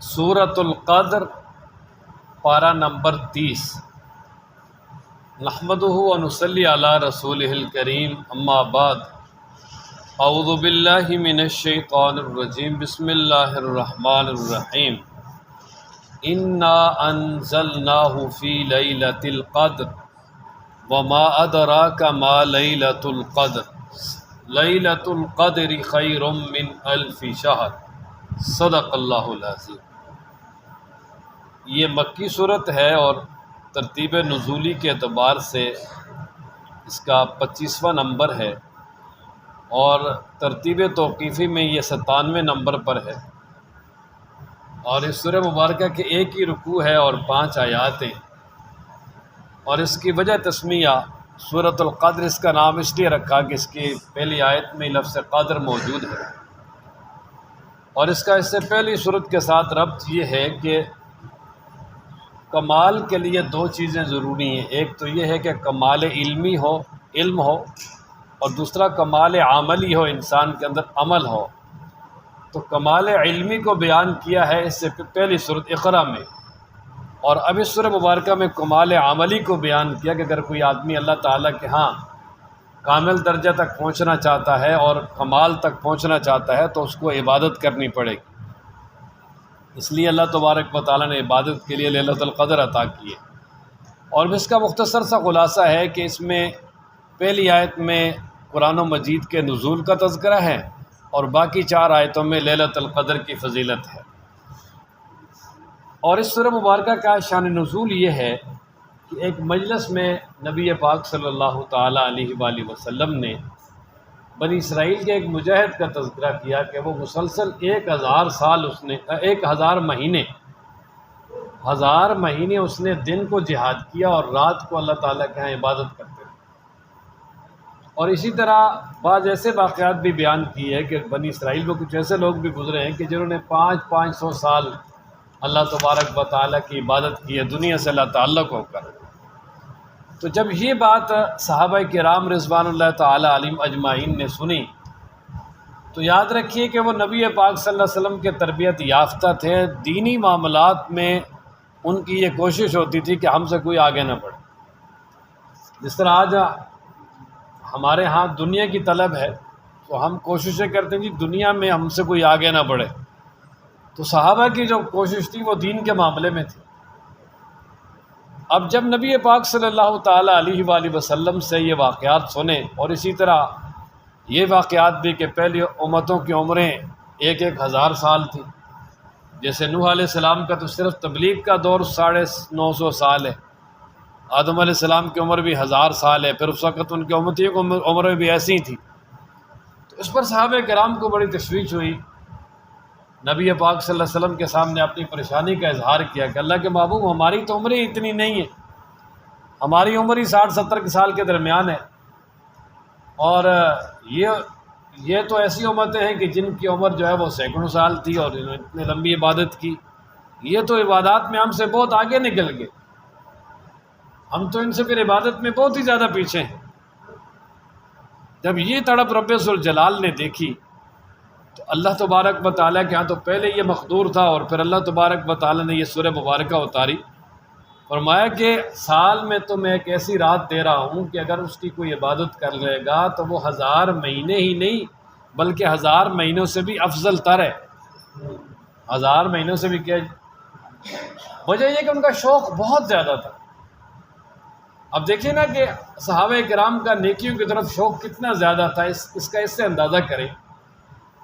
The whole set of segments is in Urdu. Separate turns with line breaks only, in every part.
سورۃ القدر پارہ نمبر 30۔ نحمدہ و نصلی علی رسولہ الکریم، اما بعد، اعوذ باللہ من الشیطان الرجیم، بسم اللہ الرحمن الرحیم۔ انا انزلناہ فی لیلۃ القدر وما ادراک ما لیلۃ القدر لیلۃ القدر خیر من الف شہر، صدق اللہ العظیم۔ یہ مکی صورت ہے اور ترتیب نزولی کے اعتبار سے اس کا 25واں نمبر ہے، اور ترتیب توقیفی میں یہ 97 نمبر پر ہے، اور اس سورہ مبارکہ کے ایک ہی رکوع ہے اور 5 آیاتیں، اور اس کی وجہ تسمیہ سورۃ القدر اس کا نام اس لیے رکھا کہ اس کی پہلی آیت میں لفظ قدر موجود ہے، اور اس کا اس سے پہلی صورت کے ساتھ ربط یہ ہے کہ کمال کے لیے 2 چیزیں ضروری ہیں۔ ایک تو یہ ہے کہ کمال علمی ہو، علم ہو، اور دوسرا کمال عملی ہو، انسان کے اندر عمل ہو۔ تو کمال علمی کو بیان کیا ہے اس سے پہلی صورت اقرا میں، اور اب اس سورہ مبارکہ میں کمال عملی کو بیان کیا کہ اگر کوئی آدمی اللہ تعالیٰ کے ہاں کامل درجہ تک پہنچنا چاہتا ہے اور کمال تک پہنچنا چاہتا ہے تو اس کو عبادت کرنی پڑے گی۔ اس لیے اللہ تبارک و تعالیٰ نے عبادت کے لیے لیلۃ القدر عطا کی ہے، اور اس کا مختصر سا خلاصہ ہے کہ اس میں پہلی آیت میں قرآن و مجید کے نزول کا تذکرہ ہے، اور باقی 4 آیتوں میں لیلۃ القدر کی فضیلت ہے۔ اور اس سورہ مبارکہ کا شان نزول یہ ہے کہ ایک مجلس میں نبی پاک صلی اللہ تعالیٰ علیہ وآلہ وسلم نے بنی اسرائیل کے ایک مجاہد کا تذکرہ کیا کہ وہ مسلسل 1000 سال اس نے 1000 مہینے 1000 مہینے اس نے دن کو جہاد کیا اور رات کو اللہ تعالیٰ کے ہاں عبادت کرتے رہے۔ اور اسی طرح بعض ایسے واقعات بھی بیان کیے کہ بنی اسرائیل میں کچھ ایسے لوگ بھی گزرے ہیں کہ جنہوں نے 500 سال اللہ تبارک و تعالیٰ کی عبادت کی ہے دنیا سے اللہ تعلق ہو کر۔ تو جب یہ بات صحابہ کرام رضوان اللہ تعالیٰ علیہم اجمعین نے سنی تو یاد رکھیے کہ وہ نبی پاک صلی اللہ علیہ وسلم کے تربیت یافتہ تھے، دینی معاملات میں ان کی یہ کوشش ہوتی تھی کہ ہم سے کوئی آگے نہ بڑھے۔ جس طرح آج ہمارے ہاں دنیا کی طلب ہے تو ہم کوششیں کرتے ہیں جی دنیا میں ہم سے کوئی آگے نہ بڑھے، تو صحابہ کی جو کوشش تھی وہ دین کے معاملے میں تھی۔ اب جب نبی پاک صلی اللہ تعالیٰ علیہ وآلہ وسلم سے یہ واقعات سنے، اور اسی طرح یہ واقعات بھی کہ پہلی امتوں کی عمریں 1000 سال تھی، جیسے نوح علیہ السلام کا تو صرف تبلیغ کا دور 950 سال ہے، آدم علیہ السلام کی عمر بھی 1000 سال ہے، پھر اس وقت ان کی امتیوں کی عمریں بھی ایسی ہی تھیں۔ تو اس پر صحابہ کرام کو بڑی تشویش ہوئی، نبی پاک صلی اللہ علیہ وسلم کے سامنے اپنی پریشانی کا اظہار کیا کہ اللہ کے محبوب ہماری تو عمریں اتنی نہیں ہیں، ہماری عمر ہی 60-70 سال کے درمیان ہے، اور یہ تو ایسی امتیں ہیں کہ جن کی عمر جو ہے وہ سینکڑوں سال تھی اور انہوں نے اتنی لمبی عبادت کی، یہ تو عبادات میں ہم سے بہت آگے نکل گئے، ہم تو ان سے پھر عبادت میں بہت ہی زیادہ پیچھے ہیں۔ جب یہ تڑپ رب ذوالجلال نے دیکھی تو اللہ تبارک و تعالیٰ کے ہاں تو پہلے یہ مقدور تھا، اور پھر اللہ تبارک و تعالیٰ نے یہ سورہ مبارکہ اتاری، فرمایا کہ سال میں تو میں ایک ایسی رات دے رہا ہوں کہ اگر اس کی کوئی عبادت کر لے گا تو وہ 1000 مہینے ہی نہیں بلکہ 1000 مہینوں سے بھی افضل تر ہے۔ 1000 مہینوں سے بھی کیا وجہ یہ کہ ان کا شوق بہت زیادہ تھا۔ اب دیکھیں نا کہ صحابہ کرام کا نیکیوں کی طرف شوق کتنا زیادہ تھا، اس کا اس سے اندازہ کریں۔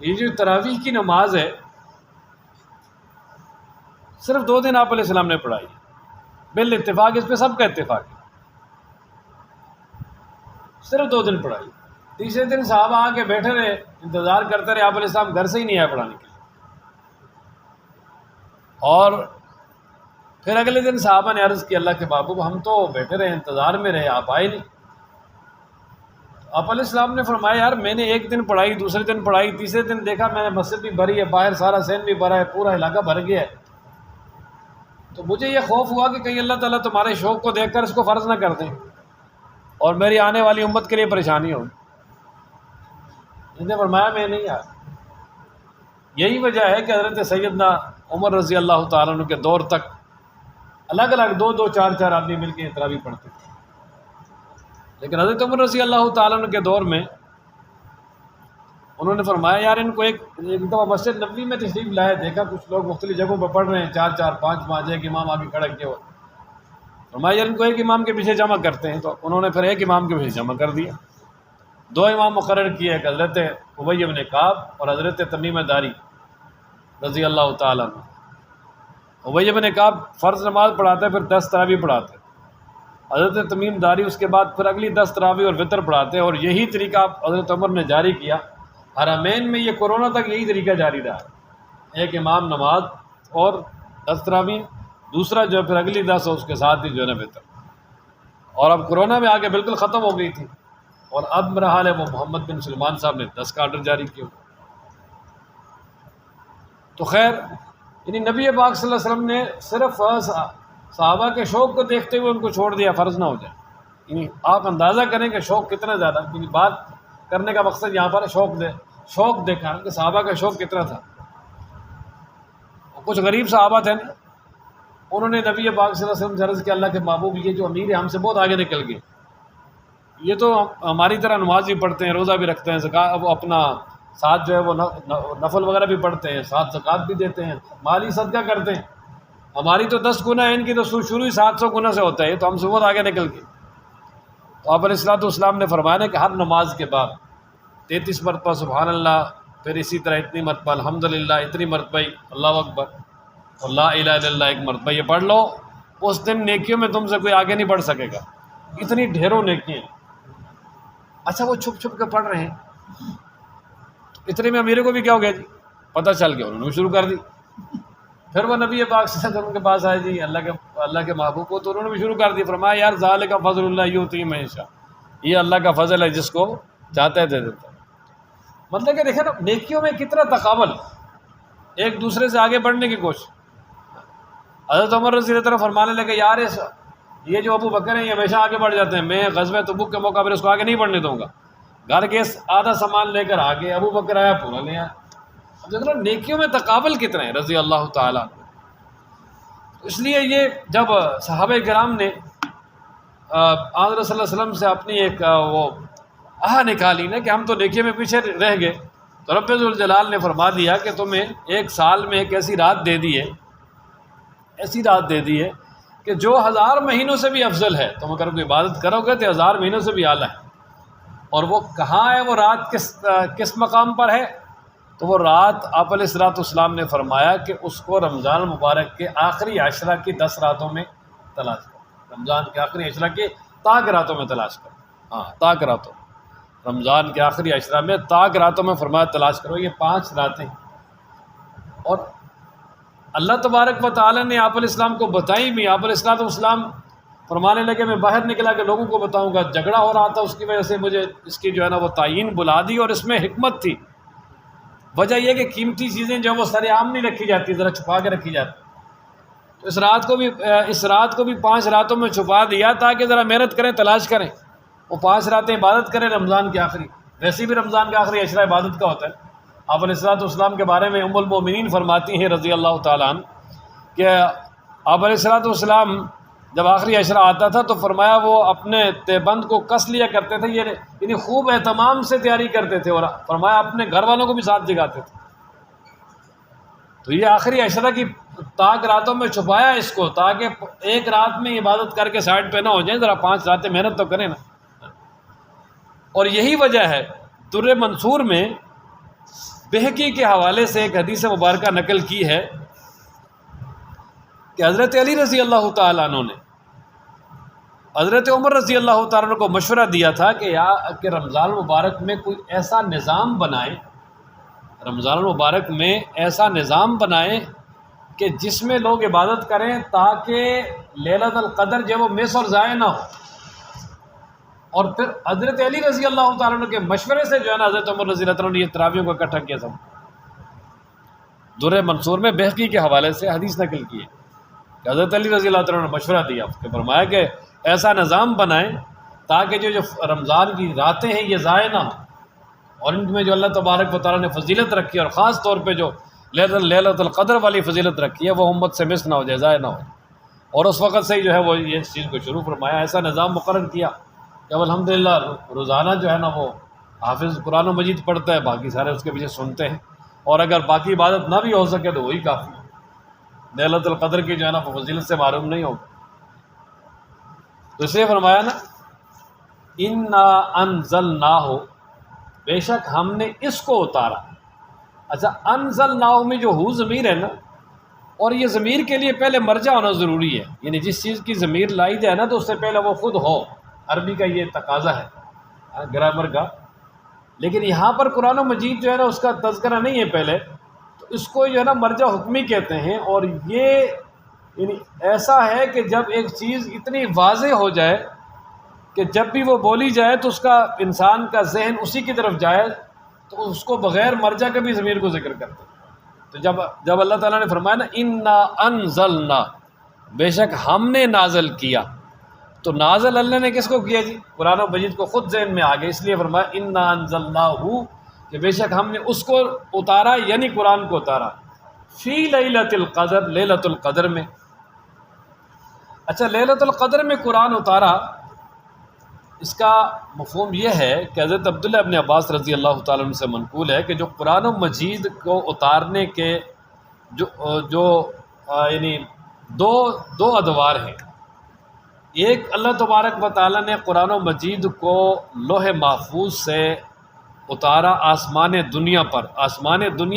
یہ جو تراویح کی نماز ہے صرف 2 دن آپ علیہ السلام نے پڑھائی، بالاتفاق اس پہ سب کا اتفاق ہے، صرف 2 دن پڑھائی۔ تیسرے دن صحابہ آ کے بیٹھے رہے، انتظار کرتے رہے، آپ علیہ السلام گھر سے ہی نہیں آئے پڑھانے کے لیے، اور پھر اگلے دن صحابہ نے عرض کی اللہ کے محبوب ہم تو بیٹھے رہے انتظار میں رہے، آپ آئے نہیں۔ آپ علیہ السلام نے فرمایا یار میں نے 1 دن پڑھائی، دوسرے دن پڑھائی، تیسرے دن دیکھا میں نے مسجد بھی بھری ہے، باہر سارا سین بھی بھرا ہے، پورا علاقہ بھر گیا ہے، تو مجھے یہ خوف ہوا کہ کہیں اللہ تعالیٰ تمہارے شوق کو دیکھ کر اس کو فرض نہ کر دیں اور میری آنے والی امت کے لیے پریشانی ہو۔ اس نے فرمایا میں نہیں آیا۔ یہی وجہ ہے کہ حضرت سیدنا عمر رضی اللہ تعالیٰ عنہ کے دور تک الگ الگ دو دو چار چار آدمی مل کے تراویح پڑھتے تھے، لیکن حضرت عمر رضی اللہ تعالیٰ عنہ کے دور میں انہوں نے فرمایا یار ان کو ایک دفعہ مسجد نبوی میں تشریف لائے، دیکھا کچھ لوگ مختلف جگہوں پہ پڑھ رہے ہیں، چار چار پانچ پانچ، ایک امام آگے کھڑا کیا ہوا، فرمایا یار ان کو ایک امام کے پیچھے جمع کرتے ہیں، تو انہوں نے پھر ایک امام کے پیچھے جمع کر دیا، دو امام مقرر کیے، ایک حضرت ابی بن کعب اور حضرت تمیم داری رضی اللہ تعالیٰ عنہ۔ ابی بن کعب فرض نماز پڑھاتے پھر 10 تراویح پڑھاتے، حضرت تمیم داری اس کے بعد پھر اگلی 10 تراویح اور وطر پڑھاتے، اور یہی طریقہ حضرت عمر نے جاری کیا۔ حرمین میں یہ کورونا تک یہی طریقہ جاری رہا، ایک امام نماز اور 10 تراویح، دوسرا جو ہے پھر اگلی 10 اس کے ساتھ ہی جو ہے نا وطر، اور اب کورونا میں آگے بالکل ختم ہو گئی تھی، اور اب میرا حال ہے وہ محمد بن سلمان صاحب نے 10 کا آرڈر جاری کیا۔ تو خیر یعنی نبی پاک صلی اللہ علیہ وسلم نے صرف صحابہ کے شوق کو دیکھتے ہوئے ان کو چھوڑ دیا، فرض نہ ہو جائے۔ یعنی آپ اندازہ کریں کہ شوق کتنا زیادہ، یعنی بات کرنے کا مقصد یہاں پر شوق دیکھا کہ صحابہ کا شوق کتنا تھا۔ کچھ غریب صحابہ تھے نا، انہوں نے نبی پاک صلی اللہ علیہ وسلم سے عرض کیا اللہ کے محبوب یہ جو امیر ہے ہم سے بہت آگے نکل گئے، یہ تو ہماری طرح نماز بھی پڑھتے ہیں، روزہ بھی رکھتے ہیں، زکوٰۃ وہ اپنا ساتھ جو ہے وہ نفل وغیرہ بھی پڑھتے ہیں، ساتھ زکوٰۃ بھی دیتے ہیں، مالی صدقہ کرتے ہیں، ہماری تو 10 گنا ہے، ان کی تو شروع ہی 700 گنا سے ہوتا ہے، یہ تو ہم سے بہت آگے نکل گئے۔ تو آپ علیہ الصلوۃ والسلام نے فرمایا کہ ہر نماز کے بعد 33 مرتبہ سبحان اللہ، پھر اسی طرح اتنی مرتبہ الحمدللہ، اتنی مرتبہ اللہ اکبر اور لا الہ الا اللہ ایک مرتبہ یہ پڑھ لو، اس دن نیکیوں میں تم سے کوئی آگے نہیں بڑھ سکے گا، اتنی ڈھیروں نیکیاں۔ اچھا وہ چھپ چھپ کے پڑھ رہے ہیں، اتنے میں میرے کو بھی کیا ہو گیا جی، پتہ چل گیا، انہوں نے شروع کر دی۔ پھر وہ نبی پاک صلی اللہ علیہ وسلم کے پاس آئے جی اللہ کے محبوب کو، تو انہوں نے بھی شروع کر دی، فرمایا یار ذالک فضل اللہ یؤتی من یشاء، یہ اللہ کا فضل ہے جس کو چاہتا ہے دے دیتا ہے۔ مطلب کہ دیکھیں نا نیکیوں میں کتنا تقابل، ایک دوسرے سے آگے بڑھنے کی کوشش۔ حضرت عمر رضی اللہ عنہ فرمانے لگے یار یہ جو ابو بکر ہیں یہ ہمیشہ آگے بڑھ جاتے ہیں، میں غزوہ تبوک کے موقع پر اس کو آگے نہیں بڑھنے دوں گا، گھر کے آدھا سامان لے کر آگے، ابو بکر آیا پورا لے آیا۔ دیکھو نیکیوں میں تقابل کتنا ہے رضی اللہ تعالیٰ۔ اس لیے یہ جب صحابہ کرام نے آن صلی اللہ علیہ وسلم سے اپنی ایک وہ نکالی نا کہ ہم تو نیکیوں میں پیچھے رہ گئے، تو رب ذوالجلال نے فرما دیا کہ تمہیں ایک سال میں ایک ایسی رات دے دی ہے، ایسی رات دے دی ہے کہ جو 1000 مہینوں سے بھی افضل ہے، تم اگر کوئی عبادت کرو گے تو 1000 مہینوں سے بھی اعلیٰ ہے۔ اور وہ کہاں ہے، وہ رات کس مقام پر ہے؟ تو وہ رات آپ علیہ الصلوۃ والسلام نے فرمایا کہ اس کو رمضان المبارک کے آخری عشرہ کی 10 راتوں میں تلاش کرو، رمضان کے آخری عشرہ کے تاک راتوں میں تلاش کرو، تاک راتوں، رمضان کے آخری عشرہ میں تاک راتوں میں فرمایا تلاش کرو، یہ 5 راتیں۔ اور اللہ تبارک و تعالیٰ نے آپ علیہ السلام کو بتائی بھی، آپ علیہ الصلوۃ والسلام فرمانے لگے میں باہر نکلا کہ لوگوں کو بتاؤں گا، جھگڑا ہو رہا تھا اس کی وجہ سے مجھے اس کی جو ہے نا وہ تعیین بلا دی، اور اس میں حکمت تھی۔ وجہ یہ کہ قیمتی چیزیں جو وہ سر عام نہیں رکھی جاتی، ذرا چھپا کے رکھی جاتی، تو اس رات کو بھی 5 راتوں میں چھپا دیا تاکہ ذرا محنت کریں، تلاش کریں، وہ 5 راتیں عبادت کریں رمضان کے آخری۔ ویسے بھی رمضان کا آخری عشرہ عبادت کا ہوتا ہے۔ آپ علیہ الصلوۃ والسلام کے بارے میں ام المؤمنین فرماتی ہیں رضی اللہ تعالیٰ عنہ کہ آپ علیہ الصلوۃ والسلام جب آخری عشرہ آتا تھا تو فرمایا وہ اپنے تہبند کو کس لیا کرتے تھے، یعنی خوب اہتمام سے تیاری کرتے تھے، اور فرمایا اپنے گھر والوں کو بھی ساتھ جگاتے تھے۔ تو یہ آخری عشرہ کی تاک راتوں میں چھپایا اس کو، تاکہ ایک رات میں عبادت کر کے سائڈ پہ نہ ہو جائیں، ذرا 5 راتیں محنت تو کریں نا۔ اور یہی وجہ ہے در منصور میں بہقی کے حوالے سے ایک حدیث مبارکہ نقل کی ہے کہ حضرت علی رضی اللہ تعالیٰ عنہ نے حضرت عمر رضی اللہ تعالیٰ عنہ کو مشورہ دیا تھا کہ رمضان المبارک میں کوئی ایسا نظام بنائیں، رمضان المبارک میں ایسا نظام بنائیں کہ جس میں لوگ عبادت کریں تاکہ لیلۃ القدر جو وہ مس اور ضائع نہ ہو۔ اور پھر حضرت علی رضی اللہ تعالیٰ عنہ کے مشورے سے جو ہے نا حضرت عمر رضی اللہ عنہ نے یہ تراویحوں کو اکٹھا کیا سب۔ در منصور میں بہقی کے حوالے سے حدیث نقل کی ہے کہ حضرت علی رضی اللہ عنہ نے مشورہ دیا کہ فرمایا کہ ایسا نظام بنائیں تاکہ جو رمضان کی راتیں ہیں یہ ضائع نہ ہوں، اور ان میں جو اللہ تبارک و تعالیٰ نے فضیلت رکھی، اور خاص طور پہ جو لیلۃ القدر والی فضیلت رکھی ہے وہ امت سے مس نہ ہو جائے، ضائع نہ ہو جائے، اور اس وقت سے ہی جو ہے وہ یہ اس چیز کو شروع فرمایا، ایسا نظام مقرر کیا کہ اب الحمدللہ روزانہ جو ہے نا وہ حافظ قرآن و مجید پڑھتا ہے، باقی سارے اس کے پیچھے سنتے ہیں، اور اگر باقی عبادت نہ بھی ہو سکے تو وہی کافی ہے، لیلۃ القدر کی جو ہے نا وہ فضیلت سے معروم نہیں ہوگا۔ تو اس لیے فرمایا نا انا انزلناہ، بے شک ہم نے اس کو اتارا۔ اچھا انزلناہ میں جو ہو ضمیر ہے نا، اور یہ ضمیر کے لیے پہلے مرجع ہونا ضروری ہے، یعنی جس چیز کی ضمیر لائی جائے نا تو اس سے پہلے وہ خود ہو، عربی کا یہ تقاضا ہے گرامر کا۔ لیکن یہاں پر قرآن و مجید جو ہے نا اس کا تذکرہ نہیں ہے پہلے، تو اس کو جو ہے نا مرجع حکمی کہتے ہیں، اور یہ یعنی ایسا ہے کہ جب ایک چیز اتنی واضح ہو جائے کہ جب بھی وہ بولی جائے تو اس کا انسان کا ذہن اسی کی طرف جائے، تو اس کو بغیر مرجع کے بھی ضمیر کو ذکر کرتے ہیں۔ تو جب اللہ تعالیٰ نے فرمایا نا انا انزلنا، بے شک ہم نے نازل کیا، تو نازل اللہ نے کس کو کیا جی؟ قرآن و مجید کو خود ذہن میں آ گئے، اس لیے فرمایا انا انزلناہ، کہ بے شک ہم نے اس کو اتارا، یعنی قرآن کو اتارا، فی لیلۃ القدر، لیلۃ القدر میں۔ اچھا لیلۃ القدر میں قرآن اتارا، اس کا مفہوم یہ ہے کہ حضرت عبداللہ ابن عباس رضی اللہ تعالیٰ عنہ سے منقول ہے کہ جو قرآن و مجید کو اتارنے کے جو یعنی دو ادوار ہیں۔ ایک، اللہ تبارک و تعالیٰ نے قرآن و مجید کو لوح محفوظ سے اتارا آسمان دنیا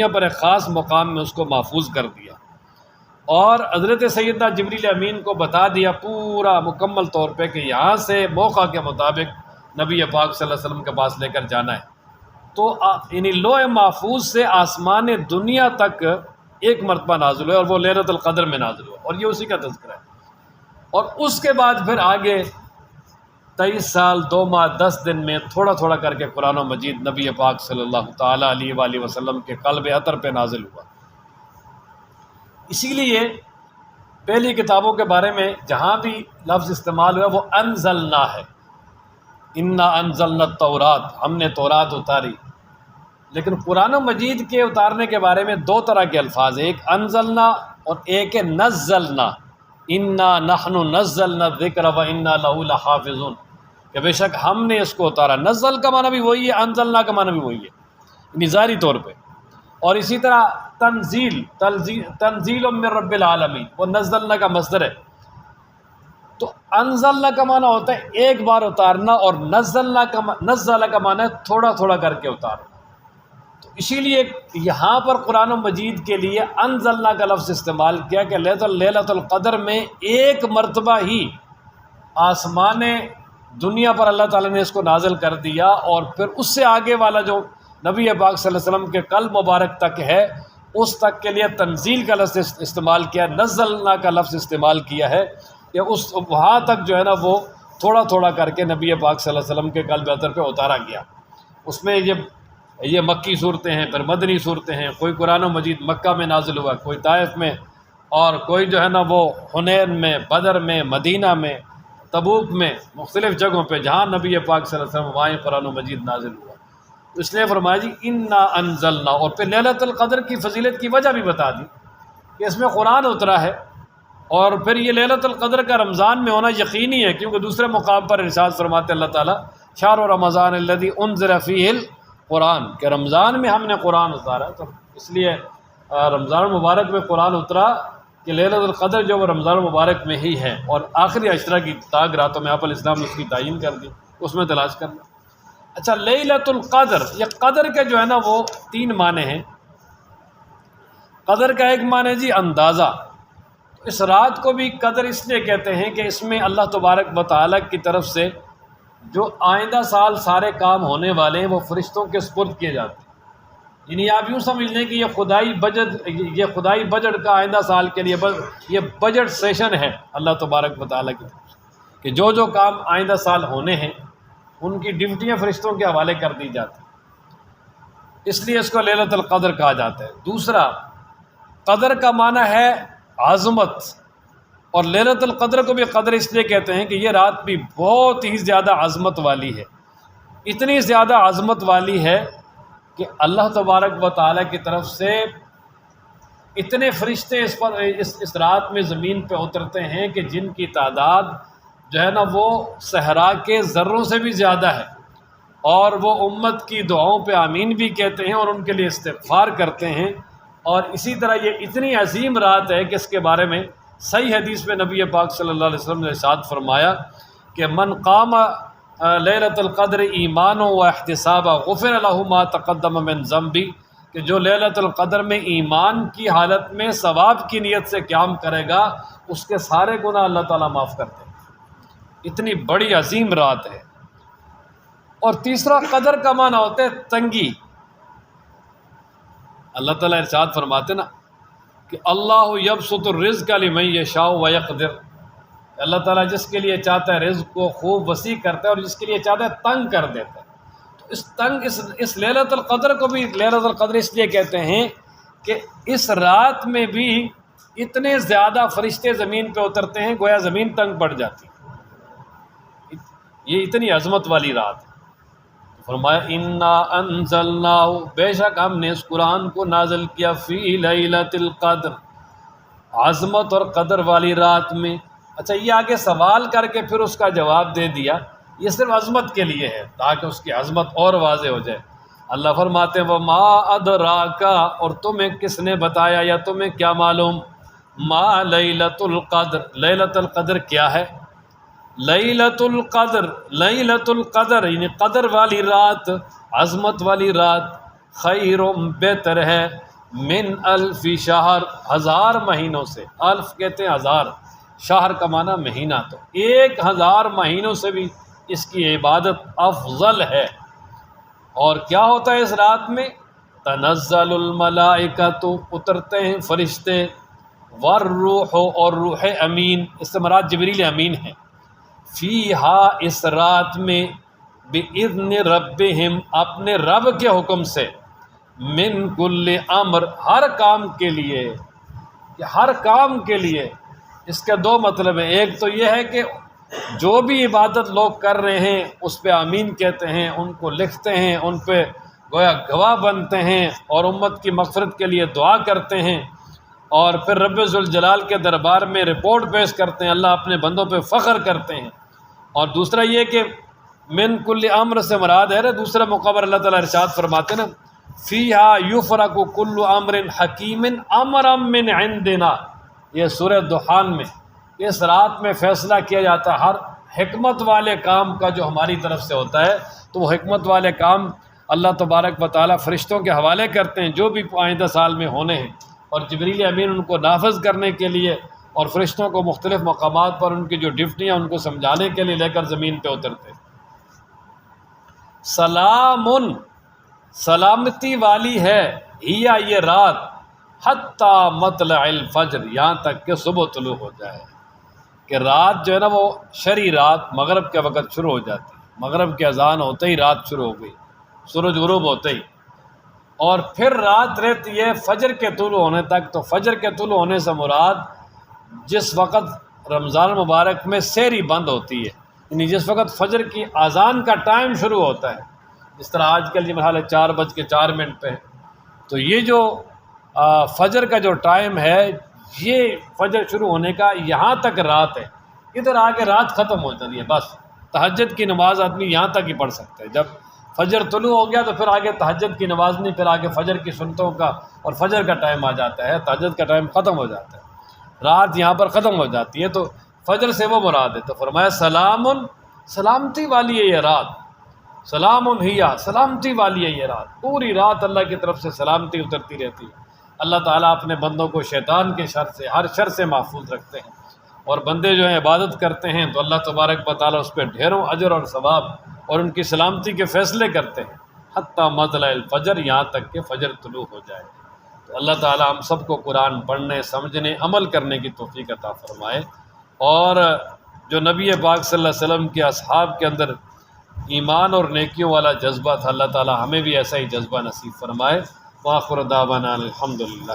پر ایک خاص مقام میں اس کو محفوظ کر دیا، اور حضرت سیدنا جبریل امین کو بتا دیا پورا مکمل طور پہ کہ یہاں سے موقع کے مطابق نبی پاک صلی اللہ علیہ وسلم کے پاس لے کر جانا ہے۔ تو یعنی لوح محفوظ سے آسمان دنیا تک ایک مرتبہ نازل ہوئے، اور وہ لیلۃ القدر میں نازل ہوا، اور یہ اسی کا تذکرہ ہے۔ اور اس کے بعد پھر آگے 23 سال 2 ماہ 10 دن میں تھوڑا تھوڑا کر کے قرآن و مجید نبی پاک صلی اللہ تعالیٰ علیہ وآلہ وسلم کے قلب اطہر پہ نازل ہوا۔ اسی لیے پہلی کتابوں کے بارے میں جہاں بھی لفظ استعمال ہوا وہ انزلنا ہے، انا انزلنا التورات، ہم نے تورات اتاری۔ لیکن قرآن و مجید کے اتارنے کے بارے میں 2 طرح کے الفاظ ہیں، ایک انزلنا اور ایک ہے نزلنا، انا نحن نزلنا الذکر و انا لہ لحافظون، کہ بے شک ہم نے اس کو اتارا۔ نزل کا معنی بھی وہی ہے، انزلنا کا معنی بھی وہی ہے، یعنی ظاہری طور پہ۔ اور اسی طرح تنزیل من رب العالمین، وہ نزلنا کا مصدر ہے۔ تو انزلنا کا معنی ہوتا ہے ایک بار اتارنا، اور نزل کا معنی ہے تھوڑا تھوڑا کر کے اتارنا۔ تو اسی لیے یہاں پر قرآن و مجید کے لیے انزلنا کا لفظ استعمال کیا کہ لیلۃ القدر میں ایک مرتبہ ہی آسمان دنیا پر اللہ تعالیٰ نے اس کو نازل کر دیا، اور پھر اس سے آگے والا جو نبی پاک صلی اللہ علیہ وسلم کے قلب مبارک تک ہے، اس تک کے لیے تنزیل کا لفظ استعمال کیا، نزلنا کا لفظ استعمال کیا ہے کہ اس وہاں تک جو ہے نا وہ تھوڑا تھوڑا کر کے نبی پاک صلی اللہ علیہ وسلم کے قلب اطہر پہ اتارا گیا۔ اس میں یہ مکی صورتیں ہیں، پھر مدنی صورتیں ہیں، کوئی قرآن و مجید مکہ میں نازل ہوا، کوئی طائف میں، اور کوئی جو ہے نا وہ حنین میں، بدر میں، مدینہ میں، تبوک میں، مختلف جگہوں پہ جہاں نبی پاک صلی اللہ علیہ وسلم وہیں قرآن و مجید نازل ہوا۔ اس لیے فرمایا جی انا انزلنا، اور پھر لیلۃ القدر کی فضیلت کی وجہ بھی بتا دی کہ اس میں قرآن اترا ہے، اور پھر یہ لیلۃ القدر کا رمضان میں ہونا یقینی ہے، کیونکہ دوسرے مقام پر ارشاد فرماتے اللہ تعالیٰ شہر رمضان الذی انزل فیہ القرآن، کہ رمضان میں ہم نے قرآن اتارا۔ تو اس لیے رمضان مبارک میں قرآن اترا کہ لیلۃ القدر جو وہ رمضان مبارک میں ہی ہے، اور آخری عشرہ کی تاگ راتوں میں آپ الاسلام نے اس کی تعین کر دی، اس میں تلاش کرنا۔ اچھا لیلۃ القدر، یہ قدر کے جو ہے نا وہ 3 معنی ہیں۔ قدر کا ایک معنی ہے جی اندازہ، اس رات کو بھی قدر اس لیے کہتے ہیں کہ اس میں اللہ تبارک و تعالیٰ کی طرف سے جو آئندہ سال سارے کام ہونے والے ہیں وہ فرشتوں کے سپرد کیے جاتے ہیں۔ یعنی آپ یوں سمجھ لیں کہ یہ خدائی بجٹ کا آئندہ سال کے لیے یہ بجٹ سیشن ہے اللہ تبارک و تعالیٰ کی طرف سے، کہ جو کام آئندہ سال ہونے ہیں ان کی ڈیوٹیاں فرشتوں کے حوالے کر دی جاتی ہیں، اس لیے اس کو لیلۃ القدر کہا جاتا ہے۔ دوسرا، قدر کا معنی ہے عظمت، اور لیلۃ القدر کو بھی قدر اس لیے کہتے ہیں کہ یہ رات بھی بہت ہی زیادہ عظمت والی ہے، اتنی زیادہ عظمت والی ہے کہ اللہ تبارک و تعالیٰ کی طرف سے اتنے فرشتے اس رات میں زمین پہ اترتے ہیں کہ جن کی تعداد جو ہے نا وہ صحرا کے ذروں سے بھی زیادہ ہے، اور وہ امت کی دعاؤں پہ آمین بھی کہتے ہیں اور ان کے لیے استغفار کرتے ہیں۔ اور اسی طرح یہ اتنی عظیم رات ہے کہ اس کے بارے میں صحیح حدیث میں نبی پاک صلی اللہ علیہ وسلم نے ارشاد فرمایا کہ من قام لیلۃ القدر ایمانا و احتسابا غفر له ما تقدم من ذنبی، کہ جو لیلۃ القدر میں ایمان کی حالت میں ثواب کی نیت سے قیام کرے گا اس کے سارے گناہ اللہ تعالیٰ معاف کرتے ہیں۔ اتنی بڑی عظیم رات ہے۔ اور تیسرا قدر کا معنی ہوتا ہے تنگی۔ اللہ تعالیٰ ارشاد فرماتے نا کہ اللہ یبسط الرزق لمن یشاء ویقدر، اللہ تعالیٰ جس کے لیے چاہتا ہے رزق کو خوب وسیع کرتا ہے اور جس کے لیے چاہتا ہے تنگ کر دیتا ہے۔ تو اس لیلۃ القدر کو بھی لیلۃ القدر اس لیے کہتے ہیں کہ اس رات میں بھی اتنے زیادہ فرشتے زمین پہ اترتے ہیں گویا زمین تنگ پڑ جاتی ہے۔ یہ اتنی عظمت والی رات ہے۔ فرمایا انا انزلناہ، بے شک ہم نے اس قرآن کو نازل کیا فی لیلۃ القدر، عظمت اور قدر والی رات میں۔ اچھا، یہ آگے سوال کر کے پھر اس کا جواب دے دیا، یہ صرف عظمت کے لیے ہے تاکہ اس کی عظمت اور واضح ہو جائے۔ اللہ فرماتے ہیں وما ادراکا، اور تمہیں کس نے بتایا یا تمہیں کیا معلوم، ما لیلۃ القدر، لیلۃ القدر کیا ہے؟ لیلۃ القدر، لیلۃ القدر یعنی قدر والی رات، عظمت والی رات، خیر بہتر ہے من الف شہر، ہزار مہینوں سے۔ الف کہتے ہیں ہزار، شہر کا معنی مہینہ، تو 1000 مہینوں سے بھی اس کی عبادت افضل ہے۔ اور کیا ہوتا ہے اس رات میں؟ تنزل الملائکۃ، اترتے ہیں فرشتے، والروح، اور روح امین، اس سے مراد جبریل امین ہے، فیہا، اس رات میں، بإذن ربہم، اپنے رب کے حکم سے، من کل امر، ہر کام کے لیے، کہ ہر کام کے لیے۔ اس کے دو مطلب ہیں، ایک تو یہ ہے کہ جو بھی عبادت لوگ کر رہے ہیں اس پہ آمین کہتے ہیں، ان کو لکھتے ہیں، ان پہ گویا گواہ بنتے ہیں اور امت کی مغفرت کے لیے دعا کرتے ہیں، اور پھر رب ذوالجلال کے دربار میں رپورٹ پیش کرتے ہیں، اللہ اپنے بندوں پہ فخر کرتے ہیں۔ اور دوسرا یہ کہ من کل امر سے مراد ہے نا، دوسرا مقابر اللہ تعالیٰ ارشاد فرماتے نا فیہا یفرق کل امر حکیم امرا من عندنا، یہ سورہ دخان میں، اس رات میں فیصلہ کیا جاتا ہے ہر حکمت والے کام کا جو ہماری طرف سے ہوتا ہے، تو وہ حکمت والے کام اللہ تبارک و تعالیٰ فرشتوں کے حوالے کرتے ہیں جو بھی آئندہ سال میں ہونے ہیں، اور جبریل امین ان کو نافذ کرنے کے لیے اور فرشتوں کو مختلف مقامات پر ان کی جو ڈیوٹیاں ان کو سمجھانے کے لیے لے کر زمین پہ اترتے۔ سلام، سلامتی والی ہے، ہیا، یہ رات، حتی مطلع الفجر، یہاں تک کہ صبح طلوع ہو جائے، کہ رات جو ہے نا وہ شرعی رات مغرب کے وقت شروع ہو جاتی ہے، مغرب کی اذان ہوتے ہی رات شروع ہو گئی، سورج غروب ہوتے ہی، اور پھر رات رہتی ہے فجر کے طلوع ہونے تک۔ تو فجر کے طلوع ہونے سے مراد جس وقت رمضان مبارک میں سحری بند ہوتی ہے، یعنی جس وقت فجر کی اذان کا ٹائم شروع ہوتا ہے، جس طرح آج کل یہ مرحلہ 4:04 پہ، تو یہ جو فجر کا جو ٹائم ہے، یہ فجر شروع ہونے کا یہاں تک رات ہے، ادھر آگے رات ختم ہو جاتی ہے، بس تہجد کی نماز آدمی یہاں تک ہی پڑھ سکتا ہے۔ جب فجر طلوع ہو گیا تو پھر آگے تہجد کی نماز نہیں، پھر آگے فجر کی سنتوں کا اور فجر کا ٹائم آ جاتا ہے، تہجد کا ٹائم ختم ہو جاتا ہے، رات یہاں پر ختم ہو جاتی ہے، تو فجر سے وہ مراد ہے۔ تو فرمایا سلام، سلامتی والی ہے یہ رات، سلام ہیا، سلامتی والی ہے یہ رات، پوری رات اللہ کی طرف سے سلامتی اترتی رہتی ہے۔ اللہ تعالیٰ اپنے بندوں کو شیطان کے شر سے، ہر شر سے محفوظ رکھتے ہیں، اور بندے جو ہیں عبادت کرتے ہیں تو اللہ تبارک و تعالیٰ اس پہ ڈھیروں اجر اور ثواب اور ان کی سلامتی کے فیصلے کرتے ہیں، حتی مطلع الفجر، یہاں تک کہ فجر طلوع ہو جائے۔ تو اللہ تعالیٰ ہم سب کو قرآن پڑھنے، سمجھنے، عمل کرنے کی توفیق عطا فرمائے، اور جو نبی پاک صلی اللہ علیہ وسلم کے اصحاب کے اندر ایمان اور نیکیوں والا جذبہ تھا، اللہ تعالیٰ ہمیں بھی ایسا ہی جذبہ نصیب فرمائے۔ وآخر دعوانا الحمدللہ۔